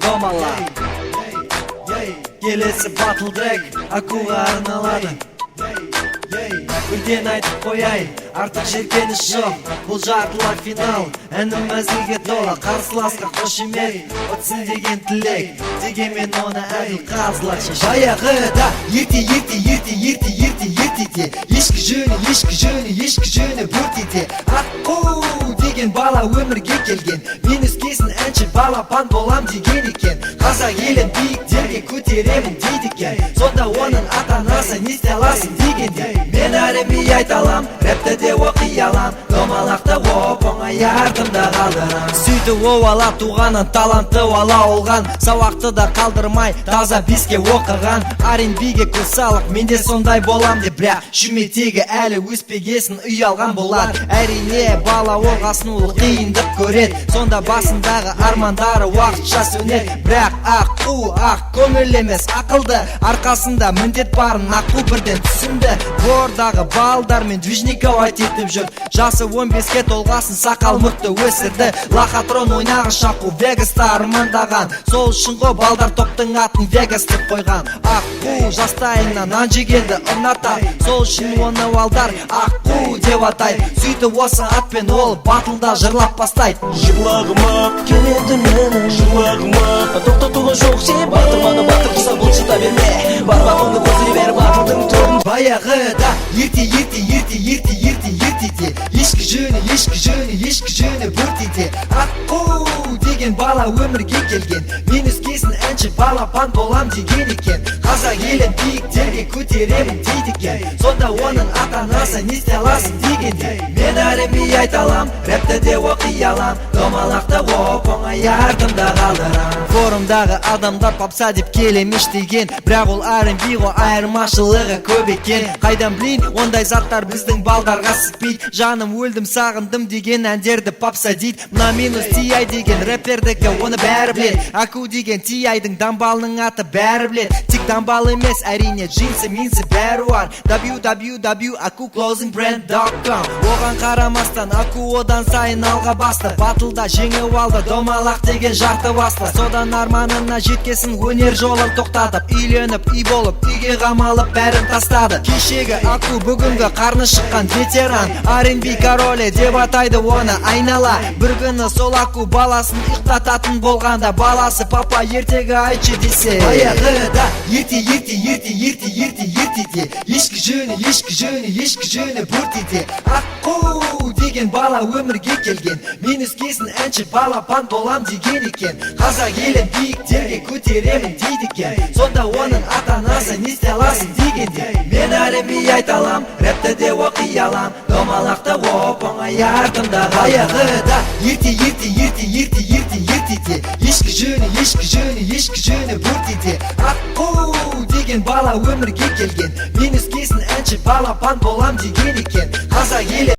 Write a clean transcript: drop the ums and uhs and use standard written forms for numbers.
Домала келесі батл трек Акуға арналады. Бірден айтып қояй, артық жеркеніш жоқ. Бұл жартылар финал, әнім мәзілге тола. Қарсыласқа қошемет, өтсін деген тілек. Дегенмен оны әділ қазылар. Баяғыда ертеде ешкі жөні бөртеде. Аққу деген бала өмірге келген. Мен өскесін әнші балапан болам деген екен. Қазақ елін биіктерге көтеремін дейді екен. Сонда оның ата-анасы не істей аласың дегенде, мен әріби айталам, рэпті де оқи алам. Домалақты оп-оңай артымда қалдырам. Сөйтіп оуалап туғанын талантты ала олған. Сауақты да қалдырмай таза биске оқыған. R&B'ге көз салып менде сондай болам деп, бірақ шүметегі әлі өспегесін ұялған болар. Әрине бала оғасын қиындық көрет, сонда басындағы армандары уақытша сөнет. Бірақ аққу ақ көңіл емес ақылды, арқасында міндет барын аққу бірден түсінді. Бордағы балдармен движниковать етіп жүр. Жасы 15-ке толғасын сақал мұртты өсірді. Лохотрон ойнағыш аққу Вегаста армандаған. Сол үшін ғой балдар топтың атын Вегас деп қойған. Аққу жастайынан нан жегенді ұнатар, сол үшін оны балдар аққу деп атайды. Сөйтіп осы атпен ол батылда жырлап бастайды. Жырлағыма келеді мені, жырлағыма тоқтатуға жоқ сен. Батырманы батыр құса бұлшыта берме, бар бағыңды қосылы бер батылдың түрін. Баяғыда ертеде ешкі жөні бөртеде. Аққу деген бала өмірге келген. Мен өскесін әнші балапан болам деген екен. Қазақ елін биіктерге көтеремін дейді екен. Сонда оның ата-анасы не істей аласың дегенде, мен әріби айталам, рэпті де оқи алам. Домалақты оп-оңай артымда қалдырам. Форумдағы адамдар попса деп келемеш деген, бірақ ол R&B ғой, айырмашылығы көп екен. Қайдан білейін, ондай заттар біздің балдарға сікпейді. Жаным өлдім сағындым деген әндерді попса дейді. Мына минус T.I деген рэпердікі, оны бәрі білет. Аку деген T.I-дің дамбалының аты бәрі білет. Тек дамбал емес, әрине джинсы минсы бәрі бар. www.akuclothingbrand.com. Оған қарамастан Аку одан сайын алға басты. Батылда жеңіп алды домалақ деген жарты басты. Содан арманына жеткесін өнер жолын тоқтатып, үйленіп үй болып үйге қамалып бәрін тастады. Кешегі Аку бүгінгі қарны шыққан ветеран, R&B королі деп атайды оны айнала. Бір күні сол Аку баласын ұйықтататын болғанда, баласы папа ертегі айтшы десе. Баяғыда ертеде ешкі жөні бөртеде. Аққу деген бала өмірге келген. Мен өскесін әнші балапан болам деген екен. Қазақ елін биіктерге көтеремін дейді екен. Сонда оның ата-анасы не істей аласың дегенде, мен әріби айталам, рэпті де оқи алам. Домалақты оп-оңай артымда қалдырам. Баяғыда ертеде ешкі жөні бөртеде. Аққу деген бала өмірге келген. Мен өскесін әнші балапан болам деген екен. Қазақ елі